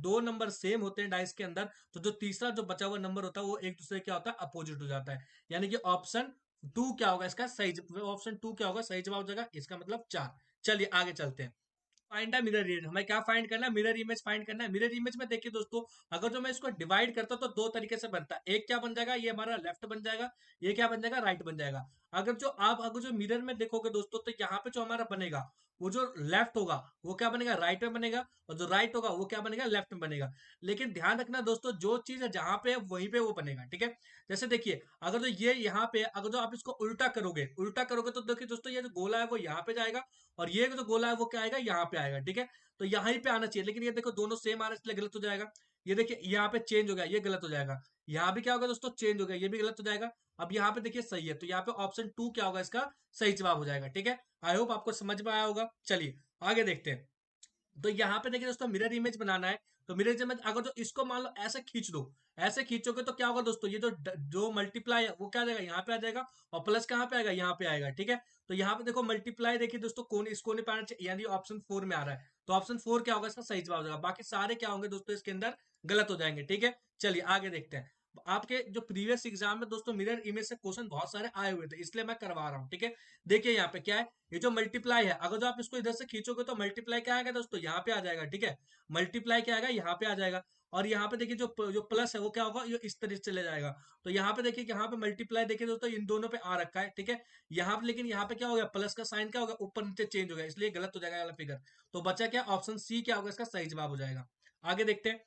दो नंबर सेम होते हैं डाइस के अंदर, तो जो तीसरा जो बचा हुआ नंबर होता है वो एक दूसरे क्या होता है, अपोजिट हो जाता है। यानी कि ऑप्शन टू क्या होगा इसका सही, ऑप्शन टू क्या होगा सही जवाब हो जाएगा, इसका मतलब 4। चलिए आगे चलते हैं। फाइंड है मिरर इमेज, हमें क्या फाइंड करना है, मिरर इमेज फाइंड करना है। मिरर इमेज में देखिए दोस्तों, अगर जो मैं इसको डिवाइड करता हूं तो दो तरीके से बनता है। एक क्या बन जाएगा, ये हमारा लेफ्ट बन जाएगा, ये क्या बन जाएगा, राइट बन जाएगा। अगर जो मिरर में देखोगे दोस्तों, तो यहाँ पे जो हमारा बनेगा, वो जो लेफ्ट होगा वो क्या बनेगा, राइट में बनेगा। और जो राइट होगा वो क्या बनेगा, लेफ्ट में बनेगा। लेकिन ध्यान रखना दोस्तों, जो चीज है जहां पे है वहीं पे वो बनेगा, ठीक है। जैसे देखिए, अगर जो ये यहाँ पे है, अगर जो आप इसको उल्टा करोगे तो देखिए दोस्तों, ये जो गोला है वो यहाँ पे जाएगा, और ये जो गोला है वो क्या आएगा, यहाँ पे आएगा, ठीक है। तो यहाँ पे आना चाहिए, लेकिन ये देखो दोनों सेम आ रहे हैं, इसलिए गलत हो जाएगा। ये देखिए यहाँ पे चेंज हो गया, ये गलत हो जाएगा। यहाँ भी क्या होगा दोस्तों, चेंज हो गया, ये भी गलत हो जाएगा। अब यहाँ पे देखिए सही है, तो यहाँ पे ऑप्शन टू क्या होगा इसका सही जवाब हो जाएगा, ठीक है। आई होप आपको समझ में आया होगा। चलिए आगे देखते हैं। तो यहाँ पे देखिए दोस्तों, मिरर इमेज बनाना है। तो मिरर इमेज अगर जो इसको मान लो ऐसे खींच दो, ऐसे खींचोगे तो क्या होगा दोस्तों, ये जो मल्टीप्लाई है वो क्या आ जाएगा, यहाँ पे आ जाएगा। और प्लस कहाँ पे आएगा, यहाँ पे आएगा, ठीक है। तो यहाँ पे देखो मल्टीप्लाई, देखिए दोस्तों कोने इस कोने पे आना चाहिए, यानी ऑप्शन 4 में आ रहा है। तो ऑप्शन 4 क्या होगा इसका सही जवाब हो जाएगा। बाकी सारे क्या होंगे दोस्तों इसके अंदर गलत हो जाएंगे, ठीक है। चलिए आगे देखते हैं। आपके जो प्रीवियस एग्जाम में दोस्तों मिरर इमेज से क्वेश्चन बहुत सारे आए हुए थे, इसलिए मैं करवा रहा हूँ, ठीक है। देखिए यहाँ पे क्या है, ये जो मल्टीप्लाई है, अगर जो आप इसको इधर से खींचोगे तो मल्टीप्लाई क्या आएगा दोस्तों, यहाँ पे आ जाएगा, ठीक है। मल्टीप्लाई क्या आएगा, यहाँ पे आ जाएगा। और यहाँ पे देखिए जो प्लस है वो क्या होगा, ये इस तरह से चले जाएगा। तो यहाँ पे देखिए, यहाँ पे मल्टीप्लाई देखिए दोस्तों, इन दोनों पे आ रखा है, ठीक है। यहाँ पे लेकिन यहाँ पे क्या हो गया, प्लस का साइन क्या होगा, ऊपर नीचे चेंज हो गया, इसलिए गलत हो जाएगा वाला फिगर। तो बचा क्या, ऑप्शन सी क्या होगा इसका सही जवाब हो जाएगा। आगे देखते हैं।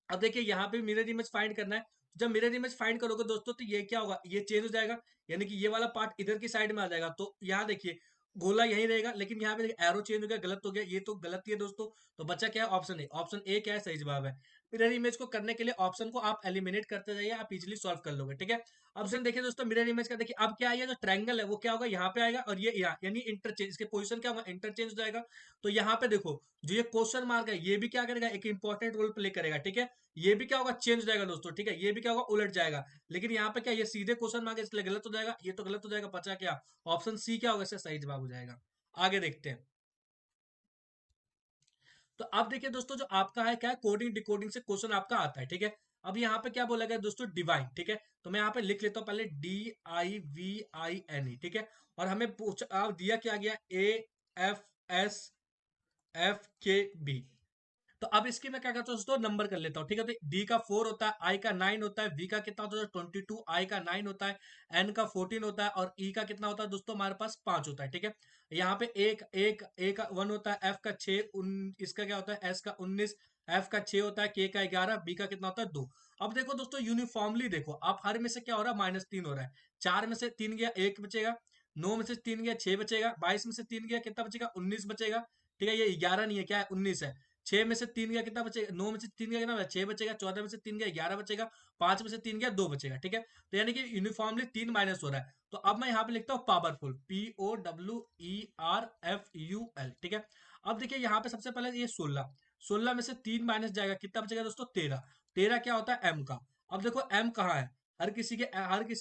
अब देखिए यहाँ पे मिरर इमेज फाइंड करना है। जब मिरर इमेज फाइंड करोगे दोस्तों, तो ये क्या होगा, ये चेंज हो जाएगा। यानी कि ये वाला पार्ट इधर की साइड में आ जाएगा। तो यहाँ देखिए, गोला यही रहेगा, लेकिन यहाँ पे एरो चेंज हो गया, गलत हो गया, ये तो गलत ही है दोस्तों। तो बच्चा क्या है, ऑप्शन ए। ऑप्शन ए क्या है, सही जवाब है। मिरर इमेज को करने के लिए ऑप्शन को आप एलिमिनेट करते जाइए, आप इजिली सॉल्व कर लोगे, ठीक है। अब से देखिए दोस्तों, मिरर इमेज का देखिए अब क्या है, जो ट्रायंगल है वो क्या होगा, यहाँ पे आएगा, और ये यहाँ, यानी इंटरचेंज, इसके पोजीशन क्या होगा, इंटरचेंज हो जाएगा। तो यहाँ पे देखो, जो ये क्वेश्चन मार्क है, ये भी क्या करेगा, एक इंपॉर्टेंट रोल प्ले करेगा, ठीक है। ये भी क्या होगा, चेंज हो जाएगा दोस्तों, ठीक है। ये भी क्या होगा, उलट जाएगा। लेकिन यहाँ पे क्या, ये सीधे क्वेश्चन मार्क है, इसलिए गलत हो जाएगा, ये तो गलत हो जाएगा। बचा क्या, ऑप्शन सी क्या होगा, इसका सही जवाब हो जाएगा। आगे देखते हैं। तो अब देखिए दोस्तों, जो आपका है क्या है, कोडिंग डिकोडिंग से क्वेश्चन आपका आता है, ठीक है। अब यहाँ पे क्या बोला गया दोस्तों, डिवाइन, ठीक है। तो मैं यहाँ पे लिख लेता हूँ पहले, DIVINE, ठीक है। और हमें पूछ दिया क्या गया, AFSFKB। तो अब इसकी मैं क्या करता हूँ दोस्तों, नंबर कर लेता हूँ, ठीक है। तो डी का 4 होता है, आई का 9 होता है, वी का कितना होता है 22, आई का 9 होता है, एन का 14 होता है, और ई का कितना होता है दोस्तों, हमारे पास 5 होता है, ठीक है। यहाँ पे एक एक ए का 1 होता है, एफ का 6, इसका क्या होता है, एस का 19, एफ का 6 होता है, के का 11, बी का कितना होता है 2। अब देखो दोस्तों, यूनिफॉर्मली देखो, आप हर में से क्या हो रहा है, -3 हो रहा है। 4 में से 3 गया, 1 बचेगा। 9 में से 3 गया, 6 बचेगा। 22 में से 3 गया, कितना बचेगा, 19 बचेगा, ठीक है। ये 11 नहीं है, क्या है, 19 है। 6 में से 3 गया, कितना बचेगा, 9 में से 3 गया, कितना 6 बचेगा। 14 में से 3 गया, 11 बचेगा। 5 में से 3 गया, 2 बचेगा, ठीक है। तो यानी कि यूनिफॉर्मली 3 माइनस हो रहा है। तो अब मैं यहाँ पे लिखता हूँ पावरफुल, POWERFUL, ठीक है। अब देखिए यहाँ पे सबसे पहले ये 16, 16 में से 3 माइनस जाएगा, कितना बचेगा दोस्तों, 13। 13 क्या होता है, एम का। अब देखो एम कहाँ है, हर किसी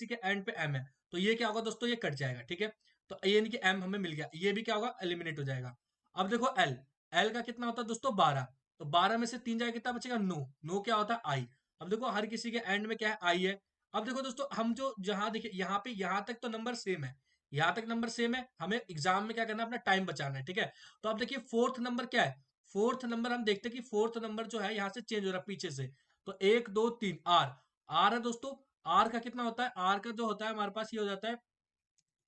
के एंड पे एम है। तो ये क्या होगा दोस्तों, ये कट जाएगा, ठीक है। तो ये नहीं कि एम हमें मिल गया, ये भी क्या होगा, एलिमिनेट हो जाएगा। अब देखो एल, एल का कितना होता है दोस्तों, 12। तो 12 में से 3 जाएगा, कितना बचेगा, 9। 9 क्या होता है, आई। अब देखो हर किसी के एंड में क्या है, आई है। अब देखो दोस्तों, हम जो जहां देखिए, यहाँ पे यहाँ तक तो नंबर सेम है, यहाँ तक नंबर सेम है। हमें एग्जाम में क्या करना है, अपना टाइम बचाना है, ठीक है। तो अब देखिए फोर्थ नंबर क्या है, फोर्थ नंबर हम देखते हैं कि फोर्थ नंबर जो है यहाँ से चेंज हो रहा है पीछे से। तो 1 2 3, आर। आर है दोस्तों। आर का कितना होता है, आर का जो होता है हमारे पास, ये हो जाता है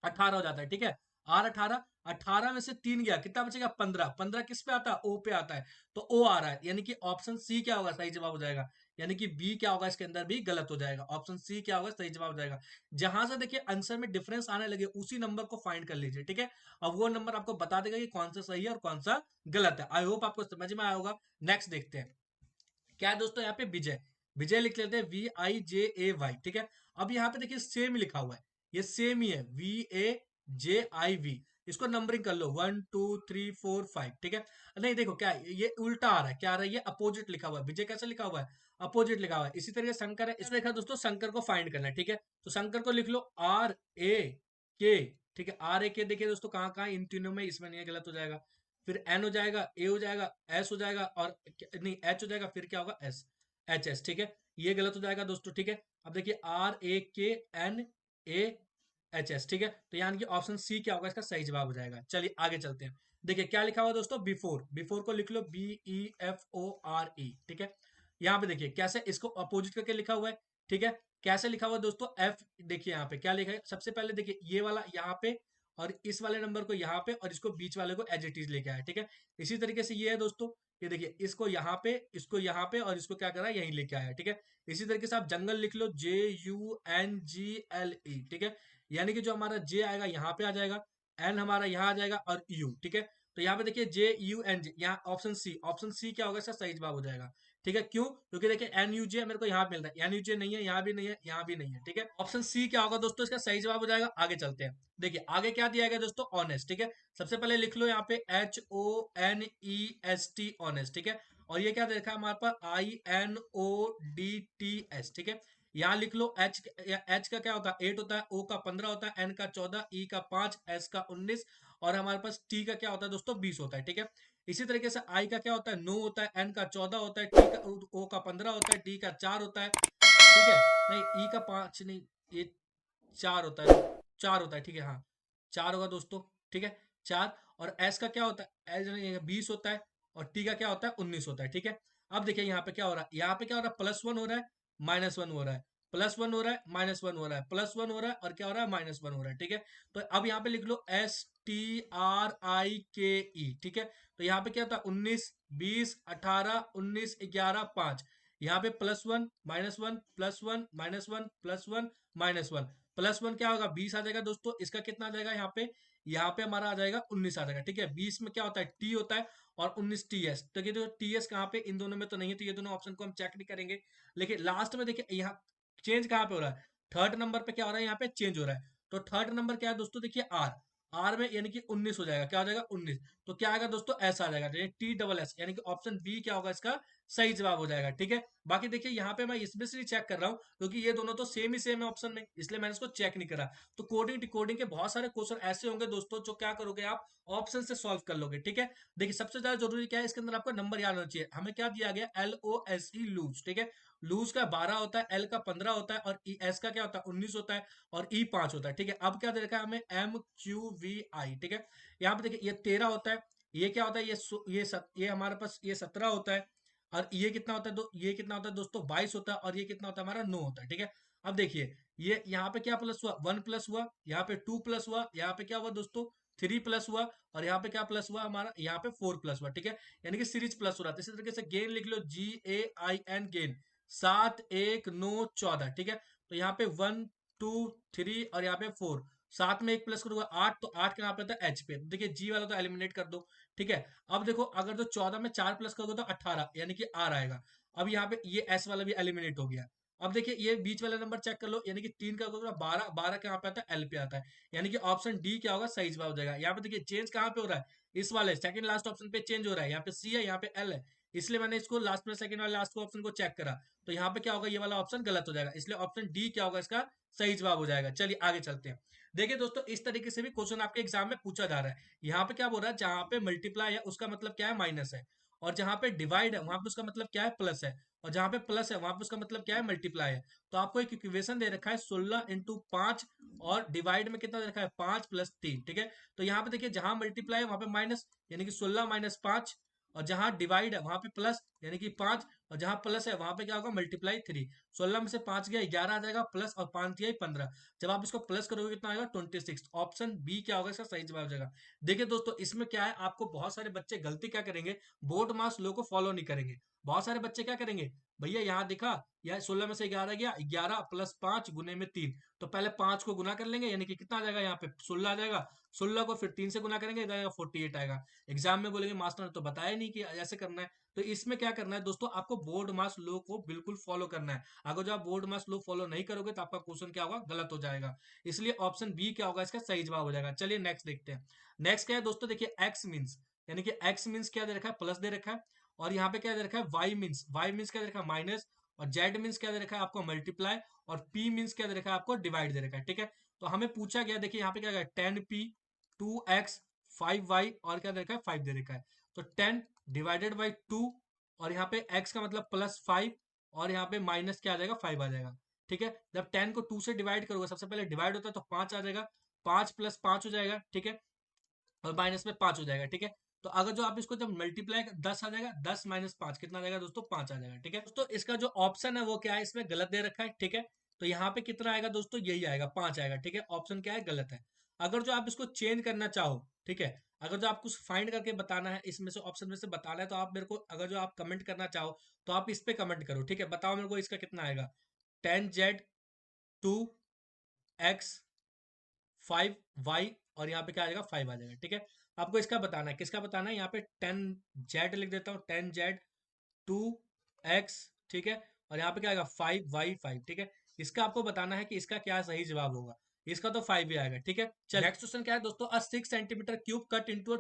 18 हो जाता है, ठीक है। आर 18, 18 में से 3 गया, कितना बचेगा, 15। 15 किस पे आता है, ओ पे आता है। तो ओ आ रहा है, यानी कि ऑप्शन सी क्या होगा, सही जवाब हो जाएगा। यानी कि बी क्या होगा, इसके अंदर भी गलत हो जाएगा। ऑप्शन सी क्या होगा, सही जवाब हो जाएगा। जहां से देखिए आंसर में डिफरेंस आने लगे, उसी नंबर को फाइंड कर लीजिए, ठीक है। अब वो नंबर आपको बता देगा कि कौन सा सही है और कौन सा गलत है। आई होप आपको समझ में आया होगा। नेक्स्ट देखते हैं, क्या है दोस्तों, यहाँ पे विजय। विजय लिख लेते हैं, VIJAY, ठीक है। अब यहाँ पे देखिए सेम लिखा हुआ है, ये सेम ही है, VAJIV। इसको नंबरिंग कर लो, 1 2 3 4 5, ठीक है। नहीं देखो क्या है, ये उल्टा आ रहा है, क्या आ रहा है, ये अपोजिट लिखा हुआ है। विजय कैसे लिखा हुआ है, अपोजिट लिखा हुआ है। इसी तरीके शंकर है, इसमें लिखा दोस्तों शंकर को फाइंड करना है, ठीक है। तो शंकर को लिख लो, RAK, ठीक है। RAK देखिए दोस्तों, कहाँ कहाँ इन तीनों में, इसमें नहीं है, गलत हो जाएगा। फिर एन हो जाएगा, ए हो जाएगा, एस हो जाएगा, और नहीं एच हो जाएगा, फिर क्या होगा, HS, ठीक है। ये गलत हो जाएगा दोस्तों, ठीक है। अब देखिए RAKNAHS, ठीक है। तो यानी कि ऑप्शन सी क्या होगा, इसका सही जवाब हो जाएगा। चलिए आगे चलते हैं। देखिए क्या लिखा हुआ दोस्तों, बिफोर। बिफोर को लिख लो, BEFORE, ठीक है। यहाँ पे देखिए कैसे इसको अपोजिट करके लिखा हुआ है, ठीक है। कैसे लिखा हुआ है दोस्तों, एफ। देखिए यहाँ पे क्या लिखा है, सबसे पहले देखिए ये वाला यहाँ पे, और इस वाले नंबर को यहाँ पे, और इसको बीच वाले को एज इट इज लेके आया, ठीक है। इसी तरीके से ये है दोस्तों, ये देखिए इसको यहाँ पे, इसको यहाँ पे, और इसको क्या करा, यहीं लेके आया, ठीक है। इसी तरीके से आप जंगल लिख लो, JUNGLE, ठीक है। यानी कि जो हमारा जे आएगा यहाँ पे आ जाएगा, एन हमारा यहाँ आ जाएगा, और यू, ठीक है। तो यहाँ पे देखिए JUNG, यहाँ ऑप्शन सी, ऑप्शन सी क्या होगा, इसका सही जवाब हो जाएगा, ठीक है। क्यों, क्योंकि देखिए NUJ मेरे को यहाँ मिल रहा है, NUJ नहीं है, यहाँ भी नहीं है, यहाँ भी नहीं है, ठीक है। ऑप्शन सी क्या होगा दोस्तों, इसका सही जवाब हो जाएगा। आगे चलते हैं, देखिए आगे क्या दिया गया दोस्तों, ऑनेस्ट, ठीक है। सबसे पहले लिख लो यहाँ पे HONEST, ऑनेस्ट, ठीक है। और ये क्या देखा हमारे पास, INODTS, ठीक है। यहाँ लिख लो एच। एच का क्या होता है, 8 होता है, ओ का 15 होता है, एन का 14, ई का 5, एस का 19, और हमारे पास टी का क्या होता है दोस्तों, 20 होता है, ठीक है। इसी तरीके से आई का क्या होता है, 9 होता है, एन का 14 होता है, टी का ओ का 15 होता है, डी का 4 होता है, ठीक है। नहीं, ई का 5 नहीं, ये 4 होता है, 4 होता है, ठीक है, हाँ 4 होगा दोस्तों, ठीक है। 4, और एस का क्या होता है, एस 20 होता है, और टी का क्या होता है, 19 होता है, ठीक है। अब देखिए यहाँ पे क्या हो रहा है, यहाँ पे क्या हो रहा है, +1 हो रहा है, -1 हो रहा है, +1 हो रहा है, -1 हो रहा है, +1 हो रहा है, और क्या हो रहा है, -1 हो रहा है, ठीक है। तो अब यहाँ पे लिख लो STRIKE, ठीक है। तो यहाँ पे क्या होता है, 19 20 18 19 11 5, यहाँ पे +1 -1 +1 -1 +1 -1, +1 क्या होगा, 20 आ जाएगा दोस्तों। इसका कितना आ जाएगा यहाँ पे, यहाँ पे हमारा आ जाएगा 19 आ जाएगा, ठीक है। 20 में क्या होता है, टी होता है, और 19 टी एस। तो ये जो टी एस कहाँ पे, इन दोनों में तो नहीं है, तो ये दोनों ऑप्शन को हम चेक नहीं करेंगे। लेकिन लास्ट में देखिए यहाँ चेंज कहाँ पे हो रहा है, थर्ड नंबर पे क्या हो रहा है, यहाँ पे चेंज हो रहा है। तो थर्ड नंबर क्या है दोस्तों, देखिए आर, आर में यानी कि 19 हो जाएगा, क्या हो जाएगा 19। तो क्या आएगा दोस्तों, ऐसा आ जाएगा, टी डबल एस, यानी कि ऑप्शन बी क्या होगा इसका सही जवाब हो जाएगा, ठीक है। बाकी देखिए यहाँ पे मैं इसमें से चेक कर रहा हूँ क्योंकि ये दोनों तो सेम ही सेम है ऑप्शन में, इसलिए मैंने इसको चेक नहीं करा। तो कोडिंग डिकोडिंग के बहुत सारे क्वेश्चन ऐसे होंगे दोस्तों जो क्या करोगे आप ऑप्शन से सॉल्व कर लोगे, ठीक है। देखिए सबसे ज्यादा जरूरी क्या है, इसके अंदर आपको नंबर याद होना चाहिए। हमें क्या दिया गया, LOSE लूज, ठीक है। लूज का 12 होता है, एल का 15 होता है, और एस का क्या होता है 19 होता है, और ई 5 होता है, ठीक है। अब क्या दे रखा है हमें, MQVI, ठीक है। यहाँ पे देखिए ये 13 होता है, ये क्या होता है, ये हमारे पास ये 17 होता है, और ये कितना होता है ये कितना होता है दोस्तों 22 होता है, और ये कितना होता है हमारा 9 होता है, ठीक है। अब देखिए ये यहाँ पे क्या प्लस हुआ, 1 प्लस हुआ, यहाँ पे 2 प्लस हुआ, यहाँ पे क्या हुआ दोस्तों 3 प्लस हुआ, और यहाँ पे क्या प्लस हुआ हमारा, यहाँ पे 4 प्लस हुआ, ठीक है। यानी कि सीरीज प्लस हो रहा है। इसी तरीके से गेन लिख लो, GAIN गेन, 7 1 9 14, ठीक है। तो यहाँ पे 1 2 3 और यहाँ पे 4, साथ में एक प्लस करूंगा 8, तो 8 का यहाँ पे था एच पे, तो देखिए जी वाला तो एलिमिनेट कर दो, ठीक है। अब देखो अगर जो 14 में 4 प्लस करोगे तो 18, यानी कि आर आएगा। अब यहाँ पे ये एस वाला भी एलिमिनेट हो गया। अब देखिए ये बीच वाला नंबर चेक कर लो, यानी कि 3 का करोगे 12, 12 का यहाँ पे आता है एल पे आता है, यानी कि ऑप्शन डी क्या होगा सही जवाब हो जाएगा। यहाँ पे देखिए चेंज कहाँ पे हो रहा है, इस वाले सेकंड लास्ट ऑप्शन पे चेंज हो रहा है, यहाँ पे सी है, यहाँ पे एल है, इसलिए मैंने इसको लास्ट में सेकंड वाले लास्ट ऑप्शन को चेक करा। तो यहाँ पे क्या होगा, ये वाला ऑप्शन गलत हो जाएगा, इसलिए ऑप्शन डी क्या होगा इसका सही जवाब हो जाएगा। चलिए आगे चलते हैं। देखिए दोस्तों इस तरीके से भी क्वेश्चन आपके एग्जाम में पूछा जा रहा है। यहाँ पे क्या बोल रहा है, जहां पे मल्टीप्लाई है उसका मतलब क्या है, माइनस है, और जहां पे डिवाइड है वहां पे उसका मतलब क्या है, प्लस है, और जहां पे प्लस है वहां पे उसका मतलब क्या है, मल्टीप्लाई है। तो आपको एक इक्वेशन दे रखा है 16 × 5, और डिवाइड में कितना दे रखा है 5 + 3, ठीक है। तो यहाँ पे देखिए जहां मल्टीप्लाई है वहां पे माइनस, यानी कि 16 - 5, और जहां डिवाइड है वहां पे प्लस, यानी कि 5, और जहां प्लस है वहां पे क्या होगा, मल्टीप्लाई 3। 16 में से 5 गया 11 आ जाएगा, प्लस और 5 दिया 15। जब आप इसको प्लस करोगे कितना आएगा 26। ऑप्शन बी क्या होगा इसका सही जवाब हो जाएगा। देखिए दोस्तों इसमें क्या है, आपको बहुत सारे बच्चे गलती क्या करेंगे, बोर्ड मास लो को फॉलो नहीं करेंगे। बहुत सारे बच्चे क्या करेंगे, भैया यहाँ दिखा, या 16 में से 11 गया, 11 + 5 गुने में 3, तो पहले 5 को गुना कर लेंगे, यानी कि कितना आ जाएगा, यहाँ पे 16 आ जाएगा। 16 को फिर 3 से गुना करेंगे, जाएगा 48 आएगा। एग्जाम में बोलेंगे मास्टर ने तो बताया नहीं कि ऐसे करना है। तो इसमें क्या करना है दोस्तों, आपको बोर्ड मास लो को बिल्कुल फॉलो करना है। अगर जो आप बोर्ड मास लो फॉलो नहीं करोगे तो आपका क्वेश्चन क्या होगा, गलत हो जाएगा। इसलिए ऑप्शन बी क्या होगा इसका सही जवाब हो जाएगा। चलिए नेक्स्ट देखते हैं। नेक्स्ट क्या है दोस्तों, देखिए एक्स मीन्स, यानी कि एक्स मीन्स क्या दे रखा है, प्लस दे रखा है, और यहाँ पे क्या दे रखा है वाई मीन्स, वाई मीन्स क्या दे रखा है माइनस, और जेड मीन्स क्या दे रखा है आपको मल्टीप्लाई, और पी मीन्स क्या दे रखा है आपको डिवाइड दे रखा है, ठीक है। तो हमें पूछा गया, देखिए यहाँ पे क्या है 10p 2x 5y, और क्या दे रखा है 5 दे रखा है। तो 10 डिवाइडेड बाई 2, और यहाँ पे x का मतलब +5, और यहाँ पे माइनस क्या आ जाएगा 5 आ जाएगा, ठीक है। जब 10 को 2 से डिवाइड करोगे, सबसे पहले डिवाइड होता है तो 5 आ जाएगा, 5 + 5 हो जाएगा, ठीक है, और माइनस में 5 हो जाएगा, ठीक है। तो अगर जो आप इसको जब मल्टीप्लाई 10 आ जाएगा, 10 - 5 कितना आ जाएगा दोस्तों 5 आ जाएगा, ठीक है। दोस्तों इसका जो ऑप्शन है वो क्या है, इसमें गलत दे रखा है, ठीक है। तो यहाँ पे कितना आएगा दोस्तों, यही आएगा 5 आएगा, ठीक है। ऑप्शन क्या है, गलत है। अगर जो आप इसको चेंज करना चाहो, ठीक है, अगर जो आपको फाइंड करके बताना है, इसमें से ऑप्शन में से बताना है, तो आप मेरे को अगर जो आप कमेंट करना चाहो तो आप इस पे कमेंट करो, ठीक है। बताओ मेरे को इसका कितना आएगा, 10z 2x 5y, और यहाँ पे क्या आ जाएगा 5 आ जाएगा, ठीक है। आपको इसका बताना है, किसका बताना है, यहाँ पे 10z लिख देता हूँ, 10z 2x, ठीक है, और यहाँ पे क्या आएगा 5y 5, ठीक है। इसका आपको बताना है कि इसका क्या सही जवाब होगा। इसका तो 5 ही आएगा, ठीक है। चल नेक्स्ट क्वेश्चन क्या है दोस्तों, अ 6 centimetre cube cut into a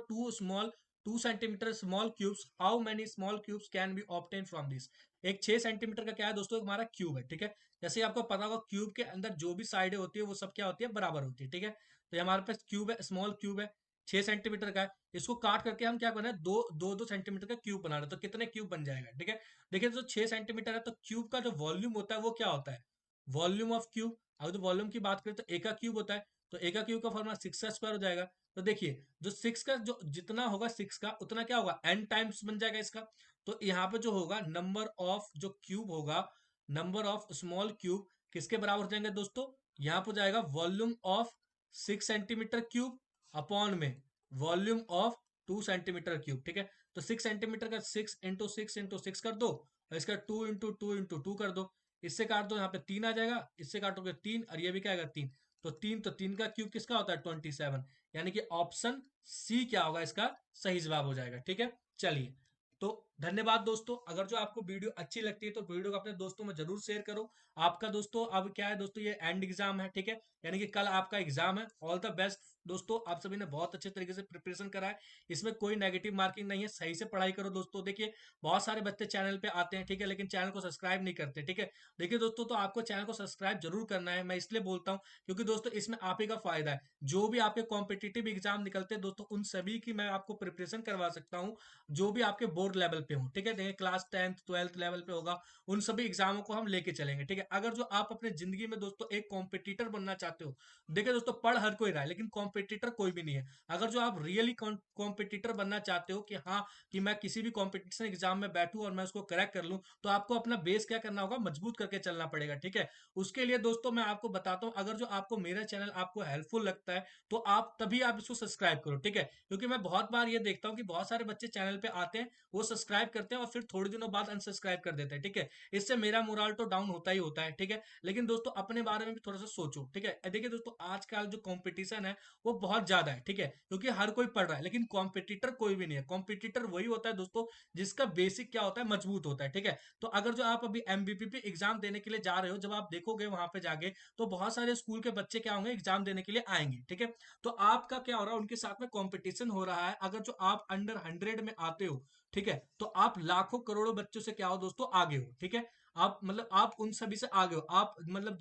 2 centimetre small cubes, how many small cubes can be obtain from this. एक 6 सेंटीमीटर का क्या है दोस्तों, हमारा क्यूब है, ठीक है। जैसे आपको पता होगा क्यूब के अंदर जो भी साइडें होती है वो सब क्या होती है, बराबर होती है, ठीक है। तो ये हमारे पास क्यूब है, स्मॉल क्यूब है, 6 सेंटीमीटर का है। इसको काट करके हम क्या बना है, दो सेंटीमीटर का क्यूब बना रहे हैं, तो कितने क्यूब बन जाएगा, ठीक है। देखिए जो 6 सेंटीमीटर है, तो क्यूब का जो वॉल्यूम होता है वो क्या होता है, वॉल्यूम ऑफ क्यूब। अगर तो वॉल्यूम की बात करें तो ए का क्यूब होता है, तो ए का क्यूब का फॉर्मूला 6 का स्क्वायर हो जाएगा। तो देखिए जो 6 का जो जितना होगा 6 का उतना क्या होगा, n टाइम्स बन जाएगा इसका। तो यहाँ पे जो होगा नंबर ऑफ जो क्यूब होगा, नंबर ऑफ स्मॉल क्यूब किसके बराबर हो जाएंगे दोस्तों, यहाँ पर जाएगा volume of 6 centimetre cube upon में वॉल्यूम ऑफ 2 सेंटीमीटर क्यूब, ठीक है। तो 6 सेंटीमीटर का 6 × 6 × 6 कर दो, और इसका 2 × 2 × 2 कर दो, इससे काट दो, यहाँ पे 3 आ जाएगा, इससे काटोगे 3, और ये भी क्या आएगा 3। तो 3 का क्यूब किसका होता है 27, यानी कि ऑप्शन सी क्या होगा इसका सही जवाब हो जाएगा। ठीक है, चलिए तो धन्यवाद दोस्तों। अगर जो आपको वीडियो अच्छी लगती है तो वीडियो को अपने दोस्तों में जरूर शेयर करो। आपका दोस्तों अब क्या है दोस्तों, ये एंड एग्जाम है, ठीक है, यानी कि कल आपका एग्जाम है। ऑल द बेस्ट दोस्तों, आप सभी ने बहुत अच्छे तरीके से प्रिपरेशन करा है, इसमें कोई नेगेटिव मार्किंग नहीं है। सही से पढ़ाई करो दोस्तों। देखिए बहुत सारे बच्चे चैनल पे आते हैं, ठीक है, लेकिन चैनल को सब्सक्राइब नहीं करते। ठीक है, देखिए दोस्तों, तो आपको चैनल को सब्सक्राइब जरूर करना है। मैं इसलिए बोलता हूँ क्योंकि दोस्तों इसमें आप ही का फायदा है। जो भी आपके कॉम्पिटिटिव एग्जाम निकलते हैं दोस्तों, उन सभी की मैं आपको प्रिपरेशन करवा सकता हूँ, जो भी आपके बोर्ड लेवल पे हो। ठीक है, देखिए क्लास 10th 12th लेवल पे होगा, उन सभी एग्जामों को हम लेके चलेंगे। ठीक है, अगर जो आप अपने जिंदगी में दोस्तों एक कॉम्पिटिटर बनना चाहते हो, देखिए दोस्तों पढ़ हर कोई रहा है, लेकिन कॉम्पिटिटर कोई भी नहीं है। अगर जो आप रियली कॉम्पिटिटर बनना चाहते हो कि हाँ, कि मैं किसी भी कॉम्पिटिशन एग्जाम में बैठूं और मैं उसको क्रैक कर लूं, तो आपको अपना बेस क्या करना होगा, मजबूत करके चलना पड़ेगा। ठीक है, उसके लिए दोस्तों मैं आपको बताता हूं, अगर जो आपको मेरा चैनल आपको हेल्पफुल लगता है तो आप तभी आप इसको सब्सक्राइब करो। ठीक है, क्योंकि मैं बहुत बार ये देखता हूं कि बहुत सारे बच्चे चैनल पे आते हैं, वो सब्सक्राइब करते हैं और फिर थोड़े दिनों बाद अनसब्सक्राइब कर देते हैं। ठीक है, इससे मेरा मोरल तो डाउन होता ही होता है। ठीक है, लेकिन दोस्तों अपने बारे में भी थोड़ा सा सोचो। ठीक है, देखिए दोस्तों आजकल जो कंपटीशन है वो बहुत ज्यादा है। ठीक है, क्योंकि हर कोई पढ़ रहा है, लेकिन कॉम्पिटिटर कोई भी नहीं है। कॉम्पिटिटर वही होता है दोस्तों जिसका बेसिक क्या होता है, मजबूत होता है। ठीक है, तो अगर जो आप अभी एमबीपीपी एग्जाम देने के लिए जा रहे हो, जब आप देखोगे वहां पे जाके, तो बहुत सारे स्कूल के बच्चे क्या होंगे, एग्जाम देने के लिए आएंगे। ठीक है, तो आपका क्या हो रहा है, उनके साथ में कंपटीशन हो रहा है। अगर जो आप अंडर 100 में आते हो, ठीक है, तो आप लाखों करोड़ों बच्चों से क्या हो दोस्तों, आगे हो। ठीक है, आप मतलब आप उन सभी से आगे हो। आप मतलब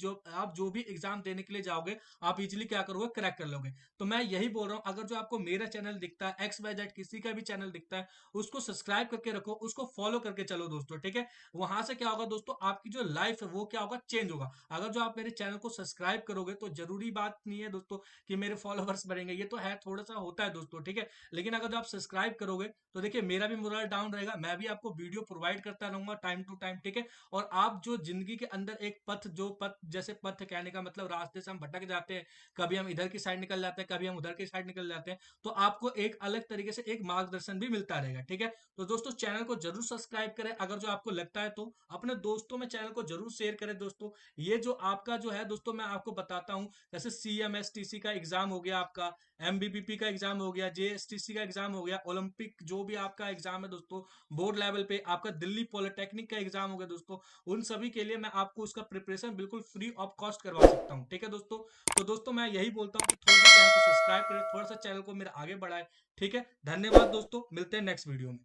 जो भी एग्जाम देने के लिए जाओगे, आप इजीली क्या करोगे, क्रैक कर लोगे। तो मैं यही बोल रहा हूं, अगर जो आपको मेरा चैनल दिखता है, XYZ किसी का भी चैनल दिखता है, उसको सब्सक्राइब करके रखो, उसको फॉलो करके चलो दोस्तों। ठीक है, वहां से क्या होगा दोस्तों, आपकी जो लाइफ है वो क्या होगा, चेंज होगा। अगर जो आप मेरे चैनल को सब्सक्राइब करोगे, तो जरूरी बात नहीं है दोस्तों कि मेरे फॉलोवर्स बढ़ेंगे, ये तो है थोड़ा सा होता है दोस्तों। ठीक है, लेकिन अगर जो आप सब्सक्राइब करोगे तो देखिए मेरा भी मोरल डाउन रहेगा, मैं भी आपको वीडियो प्रोवाइड करता रहूंगा टाइम टू टाइम। ठीक है, और आप जो जिंदगी के अंदर एक पथ, जो पथ जैसे पथ कहने का मतलब रास्ते से हम भटक जाते हैं, कभी हम इधर की साइड निकल जाते हैं, कभी हम उधर की साइड निकल जाते हैं, तो आपको एक अलग तरीके से एक मार्गदर्शन भी मिलता रहेगा। ठीक है, तो दोस्तों चैनल को जरूर सब्सक्राइब करें। अगर जो आपको लगता है तो अपने दोस्तों में चैनल को जरूर शेयर करें दोस्तों। ये जो आपका जो है दोस्तों, मैं आपको बताता हूं, जैसे CMSTC का एग्जाम हो गया, आपका MBBP का एग्जाम हो गया, JSTC का एग्जाम हो गया, ओलंपिक जो भी आपका एग्जाम है दोस्तों, बोर्ड लेवल पे आपका दिल्ली पॉलिटेक्निक का एग्जाम हो गया दोस्तों, उन सभी के लिए मैं आपको उसका प्रिपरेशन बिल्कुल फ्री ऑफ कॉस्ट करवा सकता हूँ। ठीक है दोस्तों, तो दोस्तों मैं यही बोलता हूँ कि थोड़ा सा चैनल को सब्सक्राइब करें, थोड़ा सा चैनल को मेरा आगे बढ़ाए। ठीक है, धन्यवाद दोस्तों, मिलते हैं नेक्स्ट वीडियो में।